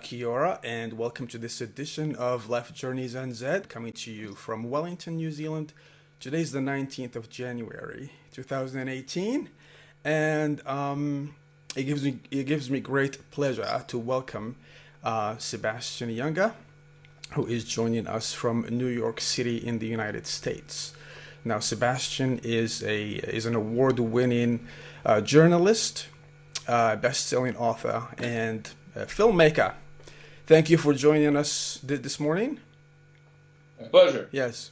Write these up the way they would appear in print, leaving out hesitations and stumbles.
Kia ora, and welcome to this edition of Life Journeys NZ, coming to you from Wellington, New Zealand. Today's the 19th of January, 2018, and it gives me great pleasure to welcome Sebastian Junger, who is joining us from New York City in the United States. Now, Sebastian is an award-winning journalist, best-selling author, and filmmaker. Thank you for joining us this morning. My pleasure. Yes.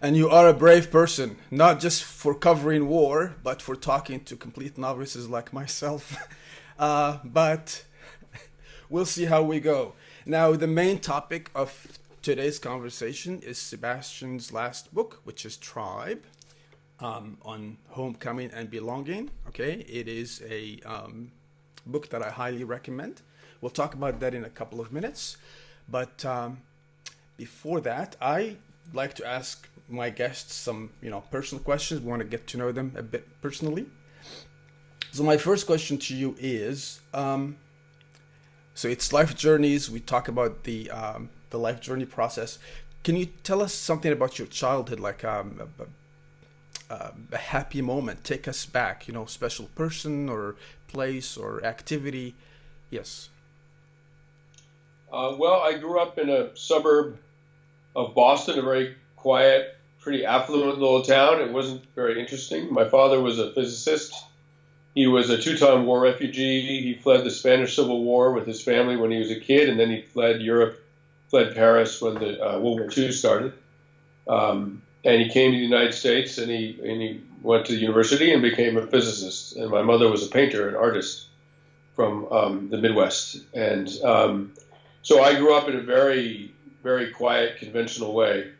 And you are a brave person, not just for covering war, but for talking to complete novices like myself. But we'll see how we go. Now, the main topic of today's conversation is Sebastian's last book, which is Tribe, on homecoming and belonging. Okay, it is a book that I highly recommend. We'll talk about that in a couple of minutes. But before that, I like to ask my guests some, personal questions. We want to get to know them a bit personally. So my first question to you is, so it's life journeys. We talk about the life journey process. Can you tell us something about your childhood, like a happy moment? Take us back, special person or place or activity. Yes. Well, I grew up in a suburb of Boston, a very quiet, pretty affluent little town. It wasn't very interesting. My father was a physicist. He was a two-time war refugee. He fled the Spanish Civil War with his family when he was a kid, and then he fled Europe, fled Paris when the World War II started. And he came to the United States, and he went to the university and became a physicist. And my mother was a painter, an artist from the Midwest. And so I grew up in a very, very quiet, conventional way.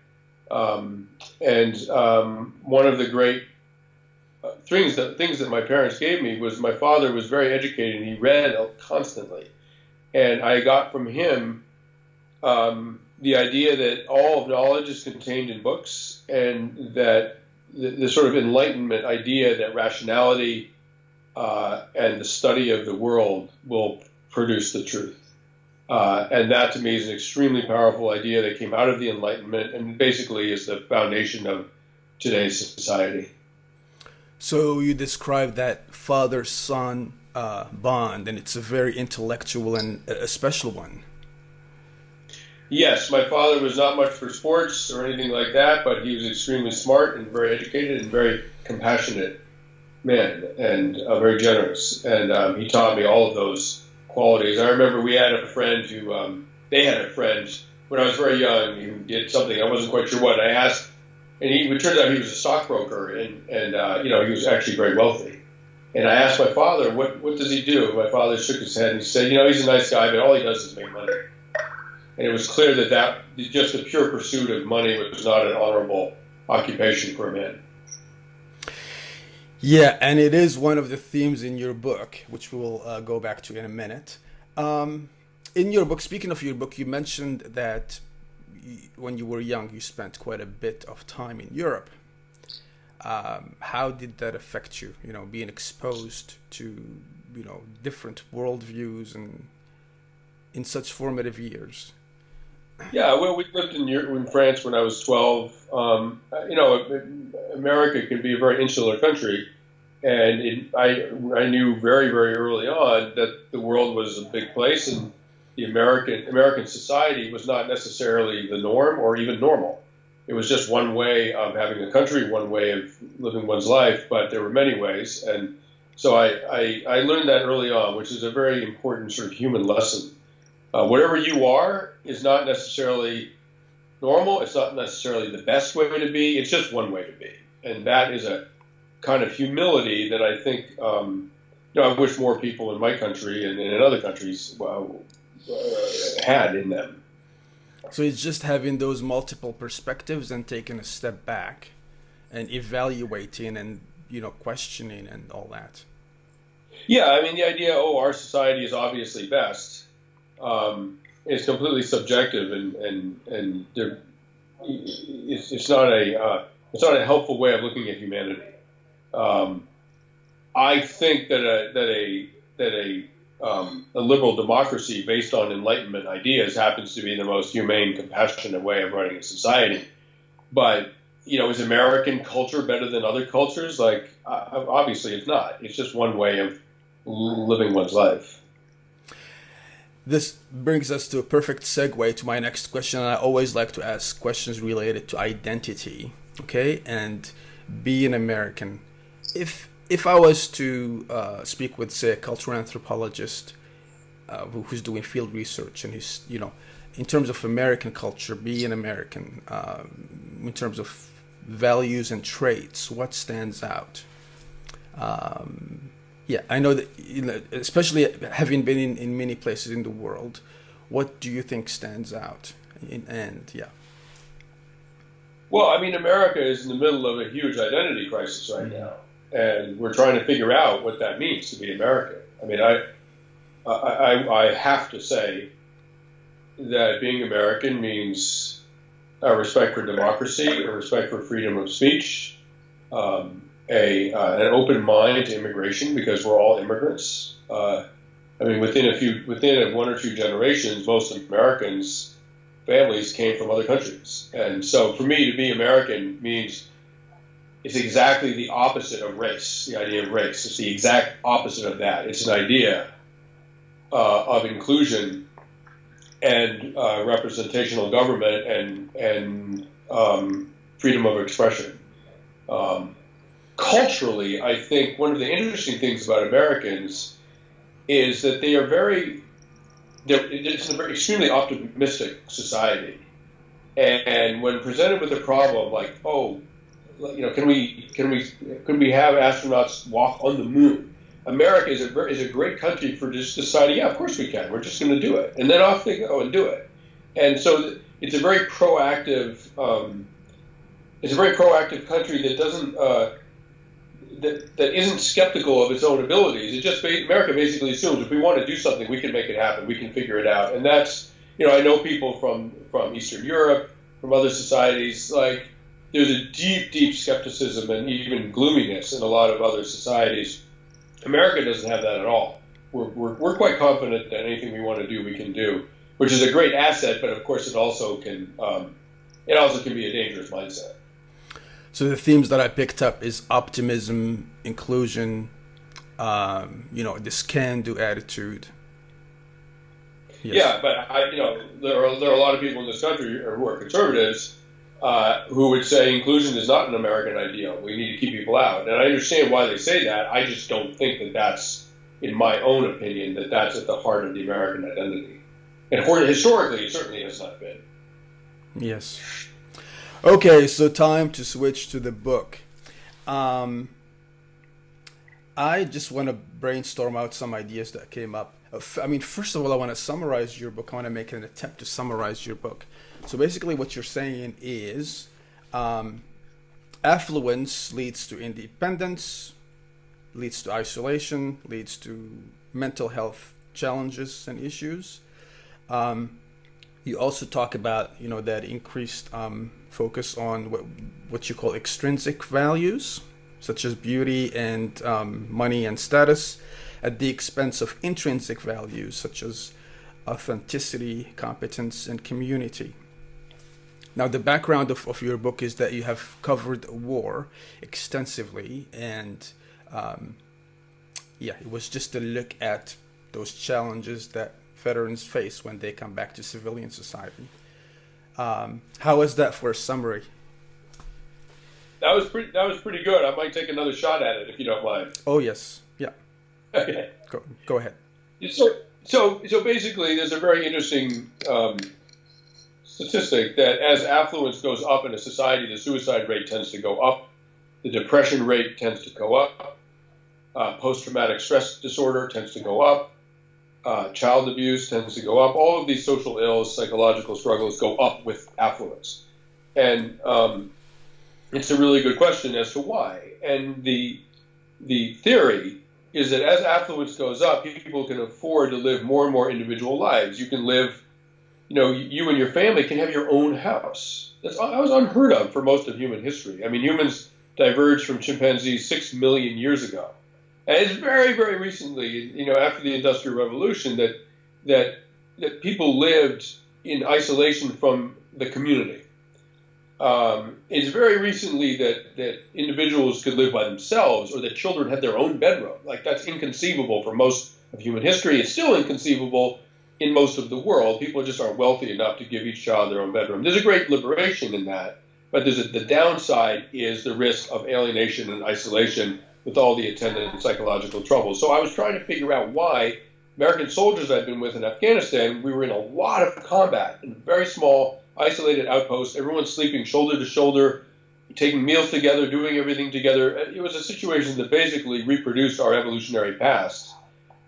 And one of the great things that my parents gave me was my father was very educated, and he read constantly. And I got from him the idea that all of knowledge is contained in books, and that the sort of Enlightenment idea that rationality and the study of the world will produce the truth. And that, to me, is an extremely powerful idea that came out of the Enlightenment and basically is the foundation of today's society. So you describe that father-son bond, and it's a very intellectual and a special one. Yes, my father was not much for sports or anything like that, but he was extremely smart and very educated and very compassionate man, and very generous. And he taught me all of those qualities. I remember we had a friend who, they had a friend when I was very young who did something, I wasn't quite sure what. I asked, and it turned out he was a stockbroker, and he was actually very wealthy. And I asked my father, what does he do? My father shook his head and he said, he's a nice guy, but all he does is make money. And it was clear that just the pure pursuit of money was not an honorable occupation for a man. Yeah, and it is one of the themes in your book, which we will go back to in a minute. In your book, speaking of your book, you mentioned that when you were young, you spent quite a bit of time in Europe. How did that affect you, being exposed to, different worldviews and in such formative years? Yeah, well, we lived in France when I was 12. America can be a very insular country, and I knew very, very early on that the world was a big place, and the American society was not necessarily the norm or even normal. It was just one way of having a country, one way of living one's life, but there were many ways. And so I learned that early on, which is a very important sort of human lesson. Whatever you are is not necessarily normal. It's not necessarily the best way to be. It's just one way to be. And that is a kind of humility that I think, I wish more people in my country and in other countries had in them. So it's just having those multiple perspectives and taking a step back and evaluating and, questioning and all that. Yeah, I mean, the idea, our society is obviously best, is completely subjective, and it's not a helpful way of looking at humanity. I think that a a liberal democracy based on Enlightenment ideas happens to be the most humane, compassionate way of running a society. But, is American culture better than other cultures? Like, obviously it's not. It's just one way of living one's life. This brings us to a perfect segue to my next question. I always like to ask questions related to identity, okay, and being American. If I was to speak with, say, a cultural anthropologist who's doing field research, and he's, in terms of American culture, being American, in terms of values and traits, what stands out? Yeah, I know that, especially having been in many places in the world, what do you think stands out? Yeah. Well, I mean, America is in the middle of a huge identity crisis right now, and we're trying to figure out what that means to be American. I mean, I have to say that being American means a respect for democracy, a respect for freedom of speech, an open mind to immigration, because we're all immigrants. I mean, within one or two generations, most Americans' families came from other countries, and so for me to be American means it's exactly the opposite of race. The idea of race, it's the exact opposite of that. It's an idea of inclusion and representational government and freedom of expression. Culturally, I think one of the interesting things about Americans is that it's an extremely optimistic society. And when presented with a problem like, can we have astronauts walk on the moon? America is a great country for just deciding, yeah, of course we can. We're just going to do it, and then off they go and do it. And so it's a very proactive. It's a very proactive country that doesn't that isn't skeptical of its own abilities. America basically assumes if we want to do something, we can make it happen. We can figure it out, and that's I know people from Eastern Europe, from other societies. Like there's a deep skepticism and even gloominess in a lot of other societies. America doesn't have that at all. We're quite confident that anything we want to do, we can do, which is a great asset. But of course, it also can be a dangerous mindset. So the themes that I picked up is optimism, inclusion, this can-do attitude. Yes. Yeah, but there are a lot of people in this country who are conservatives who would say inclusion is not an American ideal. We need to keep people out, and I understand why they say that. I just don't think that that's, in my own opinion, that's at the heart of the American identity. And historically, it certainly has not been. Yes. Okay, so time to switch to the book. I just want to brainstorm out some ideas that came up. First of all, I want to summarize your book. I want to make an attempt to summarize your book. So basically what you're saying is affluence leads to independence, leads to isolation, leads to mental health challenges and issues. You also talk about, that increased focus on what you call extrinsic values, such as beauty and money and status, at the expense of intrinsic values, such as authenticity, competence, and community. Now, the background of your book is that you have covered war extensively, and it was just to look at those challenges that veterans face when they come back to civilian society. How was that for a summary? That was pretty good. I might take another shot at it if you don't mind. Oh yes, yeah. Okay. Go ahead. So basically, there's a very interesting statistic that as affluence goes up in a society, the suicide rate tends to go up, the depression rate tends to go up, post-traumatic stress disorder tends to go up, child abuse tends to go up. All of these social ills, psychological struggles go up with affluence. And it's a really good question as to why. And the theory is that as affluence goes up, people can afford to live more and more individual lives. You can live, you and your family can have your own house. That was unheard of for most of human history. I mean, humans diverged from chimpanzees 6 million years ago. And it's very, very recently, after the Industrial Revolution, that people lived in isolation from the community. It's very recently that individuals could live by themselves, or that children had their own bedroom. Like, that's inconceivable for most of human history. It's still inconceivable in most of the world. People just aren't wealthy enough to give each child their own bedroom. There's a great liberation in that, but the downside is the risk of alienation and isolation with all the attendant psychological troubles. So I was trying to figure out why American soldiers I'd been with in Afghanistan, we were in a lot of combat in very small, isolated outposts. Everyone's sleeping shoulder to shoulder, taking meals together, doing everything together. It was a situation that basically reproduced our evolutionary past.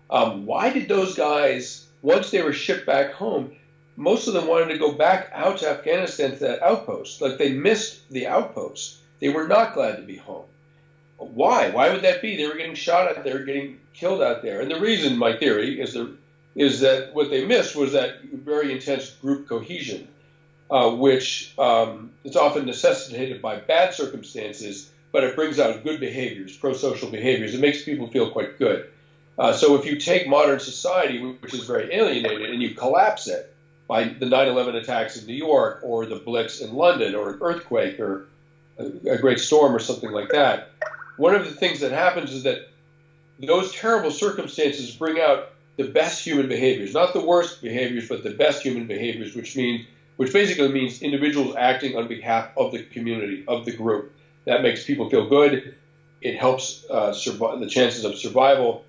Why did those guys, once they were shipped back home, most of them wanted to go back out to Afghanistan to that outpost? Like, they missed the outpost. They were not glad to be home. Why? Why would that be? They were getting shot at there, getting killed out there. And the reason, my theory, is that what they missed was that very intense group cohesion, which is often necessitated by bad circumstances, but it brings out good behaviors, pro-social behaviors. It makes people feel quite good. So if you take modern society, which is very alienated, and you collapse it by the 9/11 attacks in New York, or the Blitz in London, or an earthquake, or a great storm, or something like that, one of the things that happens is that those terrible circumstances bring out the best human behaviors, not the worst behaviors, but the best human behaviors, which basically means individuals acting on behalf of the community, of the group. That makes people feel good. It helps the chances of survival.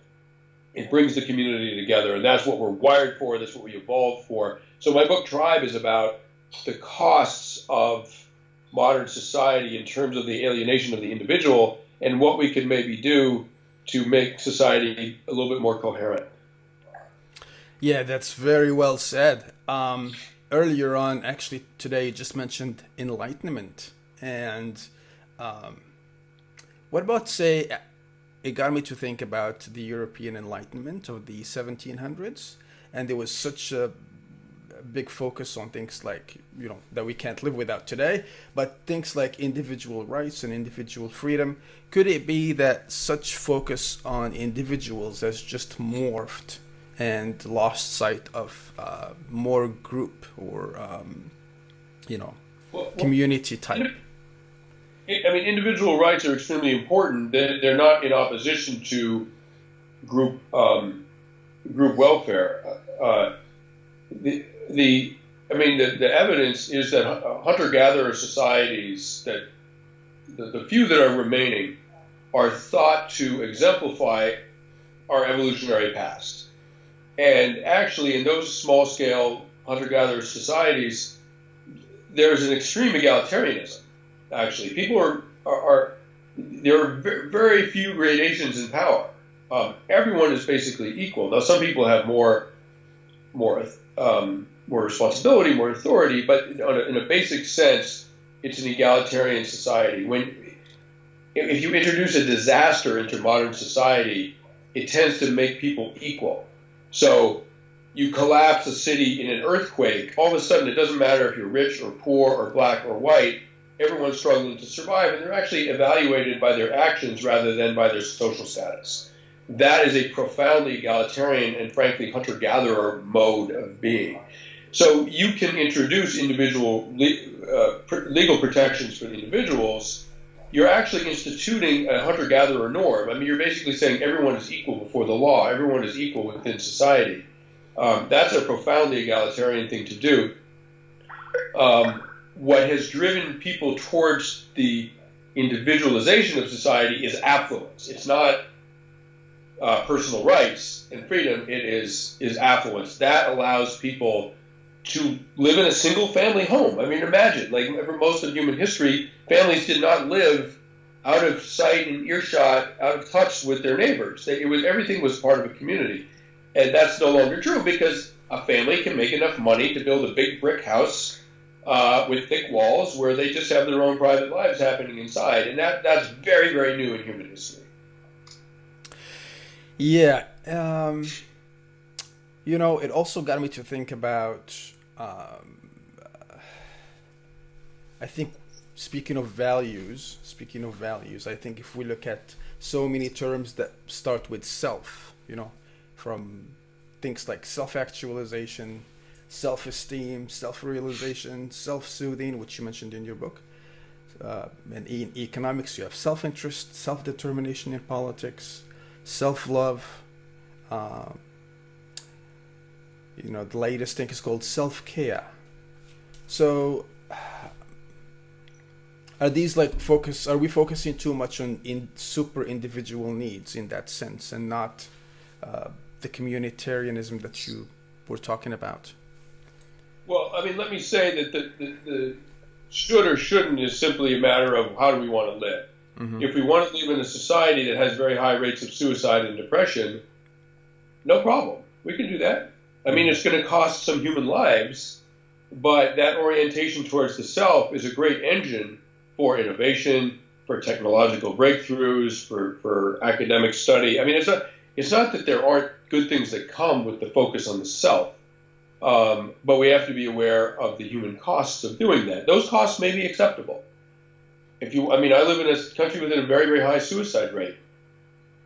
It brings the community together, and that's what we're wired for. That's what we evolved for. So my book, Tribe, is about the costs of modern society in terms of the alienation of the individual, and what we can maybe do to make society a little bit more coherent. Yeah, that's very well said. Earlier on, actually today, you just mentioned enlightenment. And what about, say, it got me to think about the European Enlightenment of the 1700s. And there was such a big focus on things like, that we can't live without today, but things like individual rights and individual freedom. Could it be that such focus on individuals has just morphed and lost sight of more group or, community type? I mean, individual rights are extremely important. They're not in opposition to group welfare. The evidence is that hunter-gatherer societies, that the few that are remaining, are thought to exemplify our evolutionary past. And actually, in those small-scale hunter-gatherer societies, there's an extreme egalitarianism. Actually, people there are very few gradations in power. Everyone is basically equal. Now, some people have more responsibility, more authority, but in a basic sense, it's an egalitarian society. If you introduce a disaster into modern society, it tends to make people equal. So you collapse a city in an earthquake, all of a sudden it doesn't matter if you're rich or poor or black or white, everyone's struggling to survive, and they're actually evaluated by their actions rather than by their social status. That is a profoundly egalitarian and frankly hunter-gatherer mode of being. So you can introduce individual legal protections for the individuals. You're actually instituting a hunter-gatherer norm. I mean, you're basically saying everyone is equal before the law. Everyone is equal within society. That's a profoundly egalitarian thing to do. What has driven people towards the individualization of society is affluence. It's not personal rights and freedom. It is affluence. That allows people to live in a single-family home. I mean, imagine, like, for most of human history, families did not live out of sight and earshot, out of touch with their neighbors. Everything was part of a community. And that's no longer true because a family can make enough money to build a big brick house with thick walls where they just have their own private lives happening inside. And that's very, very new in human history. Yeah. It also got me to think about, I think speaking of values, I think if we look at so many terms that start with self, from things like self-actualization, self-esteem, self-realization, self-soothing, which you mentioned in your book. And in economics, you have self-interest, self-determination in politics, self-love. The latest thing is called self-care. So, are we focusing too much on super individual needs in that sense, and not the communitarianism that you were talking about? Well, I mean, let me say that the should or shouldn't is simply a matter of how do we want to live. Mm-hmm. If we want to live in a society that has very high rates of suicide and depression, no problem. We can do that. I mean, it's going to cost some human lives, but that orientation towards the self is a great engine for innovation, for technological breakthroughs, for academic study. I mean, it's not that there aren't good things that come with the focus on the self. But we have to be aware of the human costs of doing that. Those costs may be acceptable. I live in a country with a very, very high suicide rate.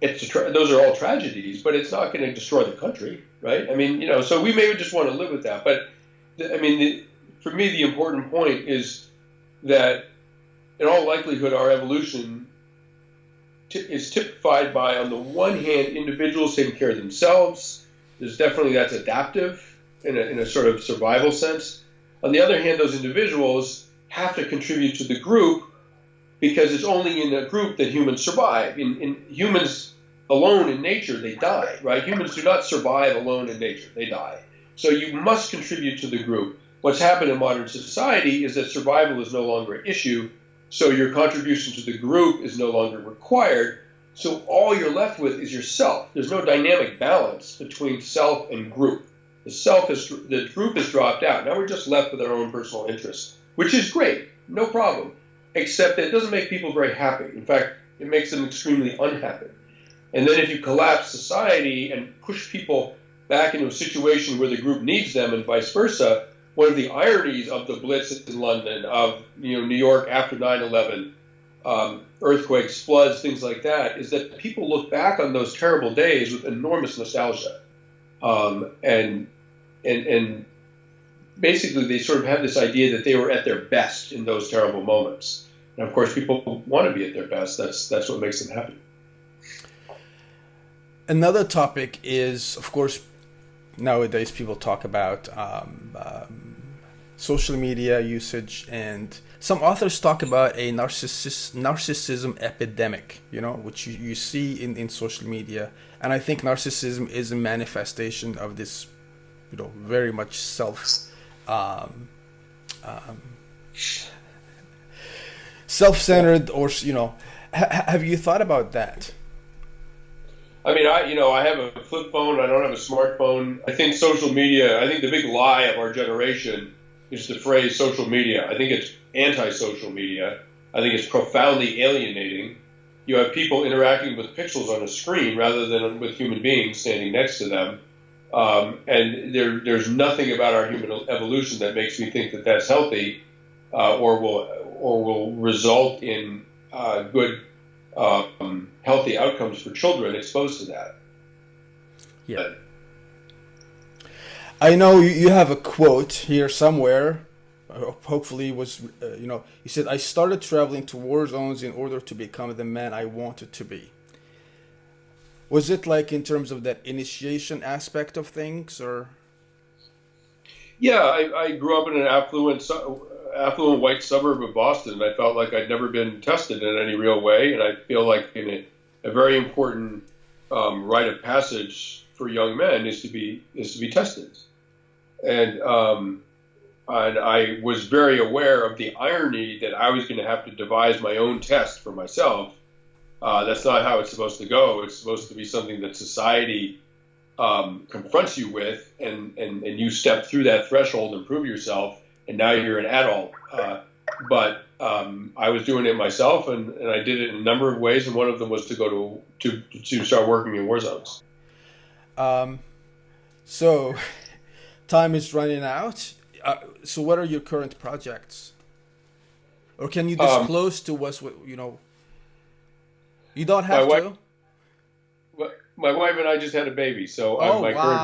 Those are all tragedies, but it's not going to destroy the country, right? I mean, so we may just want to live with that. But for me, the important point is that in all likelihood, our evolution is typified by, on the one hand, individuals taking care of themselves. That's adaptive in a sort of survival sense. On the other hand, those individuals have to contribute to the group, because it's only in a group that humans survive. In humans alone in nature, they die, right? Humans do not survive alone in nature. They die. So you must contribute to the group. What's happened in modern society is that survival is no longer an issue, so your contribution to the group is no longer required. So all you're left with is yourself. There's no dynamic balance between self and group. The group has dropped out. Now we're just left with our own personal interests, which is great, no problem, except that it doesn't make people very happy. In fact, it makes them extremely unhappy. And then if you collapse society and push people back into a situation where the group needs them and vice versa, one of the ironies of the Blitz in London, of New York after 9/11, earthquakes, floods, things like that, is that people look back on those terrible days with enormous nostalgia. And basically they sort of have this idea that they were at their best in those terrible moments. And of course, people want to be at their best. That's what makes them happy. Another topic is, of course, nowadays people talk about social media usage, and some authors talk about a narcissism epidemic, which you see in social media. And I think narcissism is a manifestation of this, very much self-centered, or have you thought about that? I mean, I have a flip phone. I don't have a smartphone. I think the big lie of our generation is the phrase social media. I think it's anti-social media. I think it's profoundly alienating. You have people interacting with pixels on a screen rather than with human beings standing next to them. And there's nothing about our human evolution that makes me think that that's healthy, or will result in good, healthy outcomes for children exposed to that. Yeah. I know you have a quote here somewhere. Hopefully it was, you said, "I started traveling to war zones in order to become the man I wanted to be." Was it like in terms of that initiation aspect of things, or? Yeah, I grew up in an affluent white suburb of Boston. I felt like I'd never been tested in any real way, and I feel like a very important rite of passage for young men is to be tested. And I was very aware of the irony that I was going to have to devise my own test for myself. That's not how it's supposed to go. It's supposed to be something that society confronts you with, and you step through that threshold and prove yourself, and now you're an adult. But I was doing it myself, and I did it in a number of ways, and one of them was to go to start working in war zones. So time is running out. So what are your current projects? Or can you disclose to us what, you know? You don't My have wife, to. my wife and I just had a baby, so Oh, my current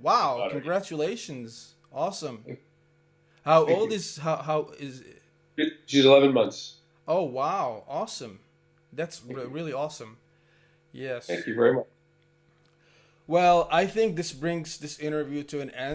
wow! daughter. Congratulations! Awesome. How Thank old you. is how is? She's 11 months. Oh, wow! Awesome. That's Thank you. really awesome. Yes. Thank you very much. Well, I think this brings this interview to an end.